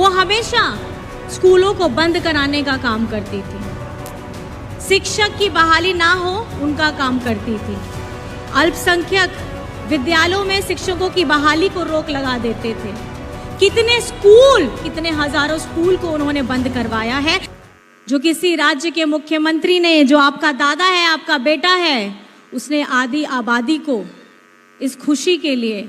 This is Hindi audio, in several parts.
वो हमेशा स्कूलों को बंद कराने का काम करती थी। शिक्षक की बहाली ना हो उनका काम करती थी। अल्पसंख्यक विद्यालयों में शिक्षकों की बहाली को रोक लगा देते थे। कितने हजारों स्कूल को उन्होंने बंद करवाया है। जो किसी राज्य के मुख्यमंत्री ने, जो आपका दादा है, आपका बेटा है, उसने आधी आबादी को इस खुशी के लिए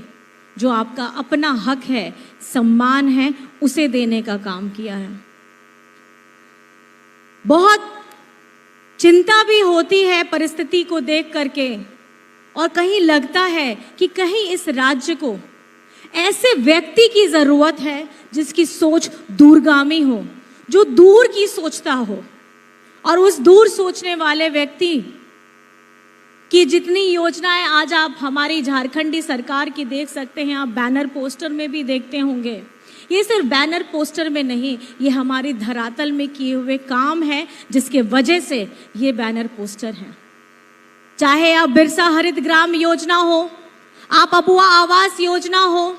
जो आपका अपना हक है, सम्मान है, उसे देने का काम किया है। बहुत चिंता भी होती है परिस्थिति को देख करके, और कहीं लगता है कि कहीं इस राज्य को ऐसे व्यक्ति की जरूरत है जिसकी सोच दूरगामी हो, जो दूर की सोचता हो। और उस दूर सोचने वाले व्यक्ति कि जितनी योजनाएं आज आप हमारी झारखंडी सरकार की देख सकते हैं, आप बैनर पोस्टर में भी देखते होंगे। ये सिर्फ बैनर पोस्टर में नहीं, ये हमारी धरातल में किए हुए काम है जिसके वजह से ये बैनर पोस्टर हैं। चाहे आप बिरसा हरित ग्राम योजना हो, आप अबुआ आवास योजना हो,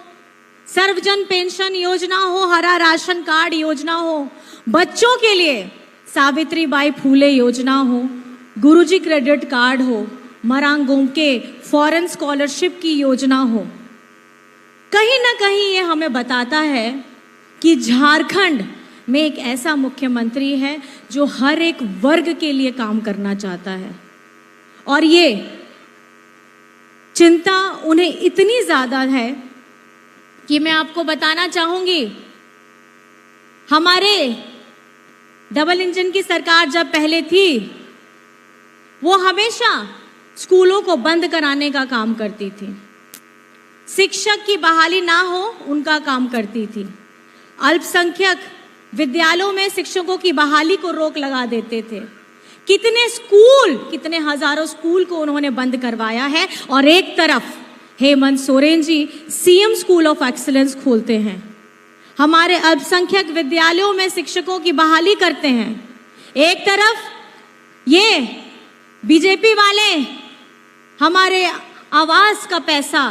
सर्वजन पेंशन योजना हो, हरा राशन कार्ड योजना हो, बच्चों के लिए सावित्रीबाई फूले योजना हो, गुरुजी क्रेडिट कार्ड हो, मरांगों के फॉरेन स्कॉलरशिप की योजना हो, कहीं ना कहीं ये हमें बताता है कि झारखंड में एक ऐसा मुख्यमंत्री है जो हर एक वर्ग के लिए काम करना चाहता है। और ये चिंता उन्हें इतनी ज्यादा है कि मैं आपको बताना चाहूंगी, हमारे डबल इंजन की सरकार जब पहले थी, वो हमेशा स्कूलों को बंद कराने का काम करती थी। शिक्षक की बहाली ना हो उनका काम करती थी। अल्पसंख्यक विद्यालयों में शिक्षकों की बहाली को रोक लगा देते थे। कितने हजारों स्कूल को उन्होंने बंद करवाया है। और एक तरफ Hemant Soren ji CM school of excellence खोलते हैं, हमारे अल्पसंख्यक विद्यालयों में शिक्षकों की बहाली करते हैं। एक तरफ ये बीजेपी वाले हमारे आवास का पैसा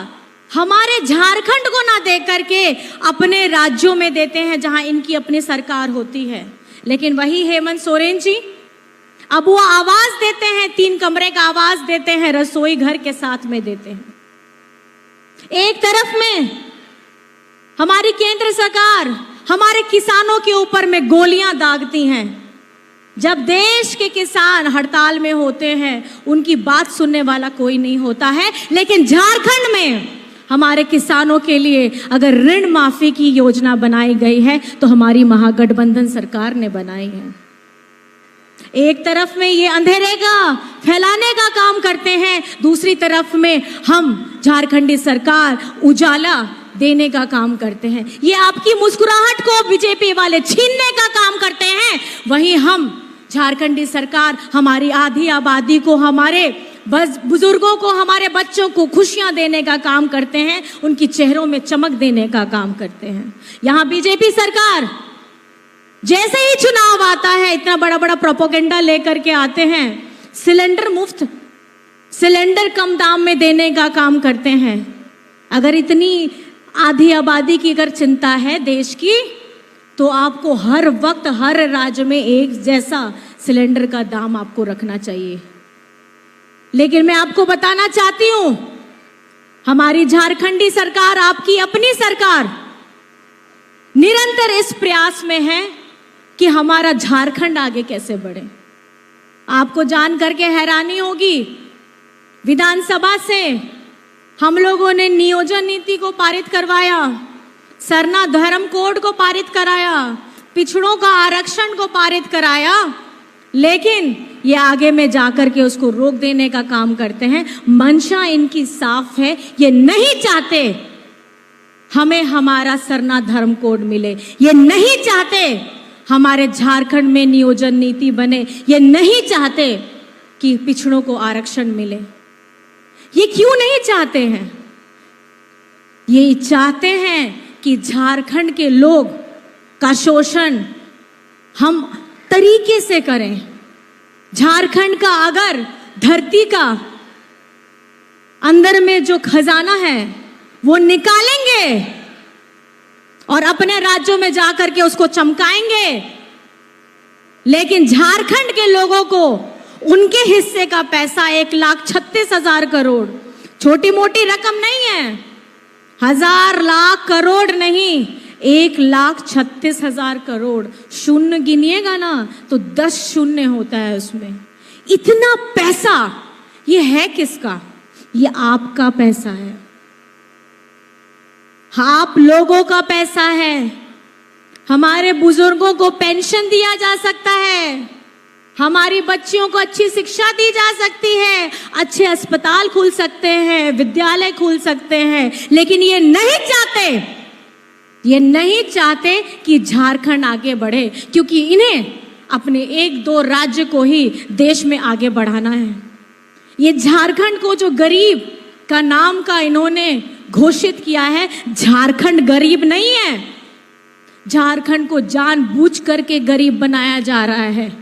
हमारे झारखंड को ना दे करके अपने राज्यों में देते हैं जहां इनकी अपनी सरकार होती है। लेकिन वही हेमंत सोरेन जी अब वो आवास देते हैं, 3 कमरे का आवास देते हैं, रसोई घर के साथ में देते हैं। एक तरफ में हमारी केंद्र सरकार हमारे किसानों के ऊपर में गोलियां दागती हैं। जब देश के किसान हड़ताल में होते हैं, उनकी बात सुनने वाला कोई नहीं होता है। लेकिन झारखंड में हमारे किसानों के लिए अगर ऋण माफी की योजना बनाई गई है तो हमारी महागठबंधन सरकार ने बनाई है। एक तरफ में ये अंधेरे का फैलाने का काम करते हैं, दूसरी तरफ में हम झारखंडी सरकार उजाला देने का काम करते हैं। ये आपकी मुस्कुराहट को बीजेपी वाले छीनने का काम करते हैं। वहीं हम झारखंडी सरकार हमारी आधी आबादी को, हमारे बुजुर्गों को, हमारे बच्चों को खुशियां देने का काम करते हैं, उनकी चेहरों में चमक देने का काम करते हैं। यहाँ बीजेपी सरकार जैसे ही चुनाव आता है इतना बड़ा बड़ा प्रोपोगेंडा लेकर के आते हैं, सिलेंडर मुफ्त, सिलेंडर कम दाम में देने का काम करते हैं। अगर इतनी आधी आबादी की अगर चिंता है देश की, तो आपको हर वक्त हर राज्य में एक जैसा सिलेंडर का दाम आपको रखना चाहिए। लेकिन मैं आपको बताना चाहती हूं, हमारी झारखंडी सरकार, आपकी अपनी सरकार निरंतर इस प्रयास में है कि हमारा झारखंड आगे कैसे बढ़े। आपको जान करके हैरानी होगी, विधानसभा से हम लोगों ने नियोजन नीति को पारित करवाया, सरना धर्म कोड को पारित कराया, पिछड़ों का आरक्षण को पारित कराया, लेकिन ये आगे में जाकर के उसको रोक देने का काम करते हैं। मंशा इनकी साफ है, ये नहीं चाहते हमें हमारा सरना धर्म कोड मिले, ये नहीं चाहते हमारे झारखंड में नियोजन नीति बने, ये नहीं चाहते कि पिछड़ों को आरक्षण मिले। ये क्यों नहीं चाहते हैं? ये चाहते हैं कि झारखंड के लोग का शोषण हम तरीके से करें। झारखंड का अगर धरती का अंदर में जो खजाना है वो निकालेंगे और और अपने राज्यों में जाकर के उसको चमकाएंगे। लेकिन झारखंड के लोगों को उनके हिस्से का पैसा 1,36,000 करोड़ छोटी मोटी रकम नहीं है, 1,000 लाख करोड़ नहीं, 1,36,000 करोड़। शून्य गिनिएगा ना तो 10 शून्य होता है उसमें। इतना पैसा ये है किसका? ये आपका पैसा है, आप लोगों का पैसा है। हमारे बुजुर्गों को पेंशन दिया जा सकता है, हमारी बच्चियों को अच्छी शिक्षा दी जा सकती है, अच्छे अस्पताल खुल सकते हैं, विद्यालय खुल सकते हैं, लेकिन ये नहीं चाहते कि झारखंड आगे बढ़े, क्योंकि इन्हें अपने 1-2 राज्य को ही देश में आगे बढ़ाना है। ये झारखंड को जो गरीब का नाम का इन्होंने घोषित किया है, झारखंड गरीब नहीं है, झारखंड को जानबूझ करके गरीब बनाया जा रहा है।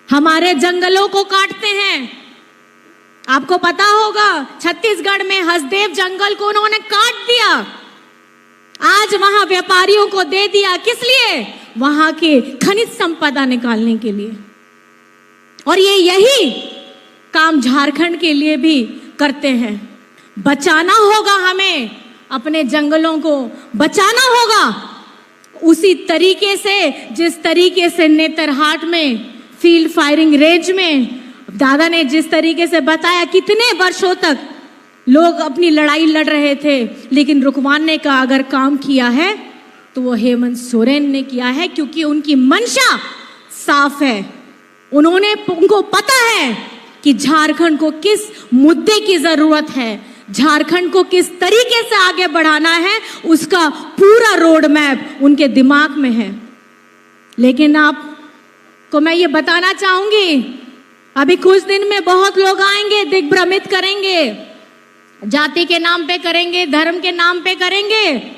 हमारे जंगलों को काटते हैं। आपको पता होगा छत्तीसगढ़ में हसदेव जंगल को उन्होंने काट दिया, आज वहां व्यापारियों को दे दिया। किस लिए? वहां के खनिज संपदा निकालने के लिए। और यही काम झारखंड के लिए भी करते हैं। बचाना होगा, हमें अपने जंगलों को बचाना होगा उसी तरीके से जिस तरीके से नेतरहाट में फील्ड फायरिंग रेंज में दादा ने जिस तरीके से बताया, कितने वर्षों तक लोग अपनी लड़ाई लड़ रहे थे, लेकिन रुकवाने का अगर काम किया है तो वो हेमंत सोरेन ने किया है, क्योंकि उनकी मंशा साफ है। उनको पता है कि झारखंड को किस मुद्दे की जरूरत है, झारखंड को किस तरीके से आगे बढ़ाना है, उसका पूरा रोड मैप उनके दिमाग में है। लेकिन आपको मैं ये बताना चाहूंगी, अभी कुछ दिन में बहुत लोग आएंगे, दिग्भ्रमित करेंगे, जाति के नाम पे करेंगे, धर्म के नाम पे करेंगे,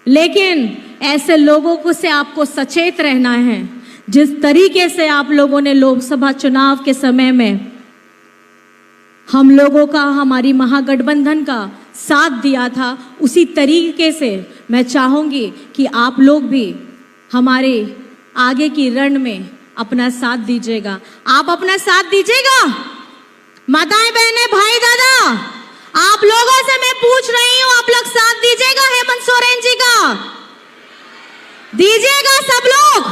लेकिन ऐसे लोगों को से आपको सचेत रहना है। जिस तरीके से आप लोगों ने लोकसभा चुनाव के समय में हम लोगों का, हमारी महागठबंधन का साथ दिया था, उसी तरीके से मैं चाहूंगी कि आप लोग भी हमारे आगे की रण में अपना साथ दीजिएगा। आप अपना साथ दीजिएगा। माताएं, बहनें, भाई, दादा, आप लोगों से मैं पूछ रही हूं, आप लोग साथ दीजिएगा हेमंत सोरेन जी का? दीजिएगा सब लोग?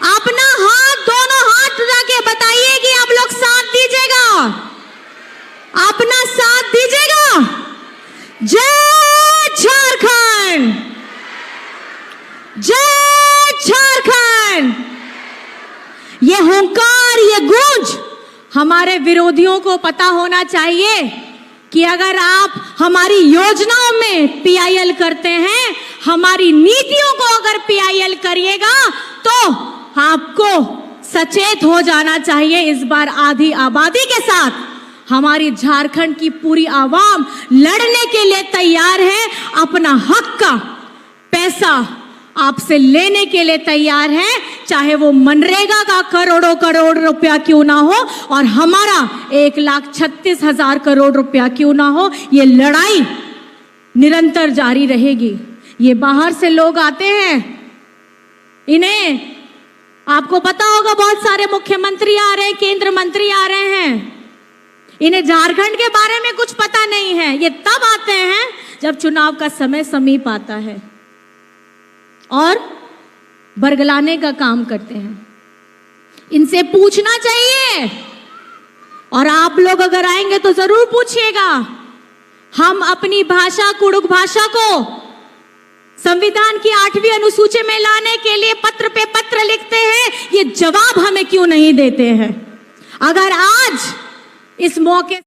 अपना हाथ, दोनों हाथ उठा के बताइए कि आप लोग साथ दीजिएगा, अपना साथ दीजिएगा। जय झारखंड, जय झारखंड। ये हुंकार, ये गूंज हमारे विरोधियों को पता होना चाहिए कि अगर आप हमारी योजनाओं में पीआईएल करते हैं, हमारी नीतियों को अगर पीआईएल करिएगा, तो आपको सचेत हो जाना चाहिए। इस बार आधी आबादी के साथ हमारी झारखंड की पूरी आवाम लड़ने के लिए तैयार है, अपना हक का पैसा आपसे लेने के लिए तैयार है, चाहे वो मनरेगा का करोड़ों करोड़ रुपया क्यों ना हो और हमारा 1,36,000 करोड़ रुपया क्यों ना हो। ये लड़ाई निरंतर जारी रहेगी। ये बाहर से लोग आते हैं, इन्हें आपको पता होगा बहुत सारे मुख्यमंत्री आ रहे हैं, केंद्र मंत्री आ रहे हैं, इन्हें झारखंड के बारे में कुछ पता नहीं है। ये तब आते हैं जब चुनाव का समय समीप आता है और बरगलाने का काम करते हैं। इनसे पूछना चाहिए, और आप लोग अगर आएंगे तो जरूर पूछिएगा। हम अपनी भाषा, कुड़ुक भाषा को संविधान की 8वीं अनुसूची में लाने के लिए पत्र पे पत्र लिखते हैं, ये जवाब हमें क्यों नहीं देते हैं? अगर आज इस मौके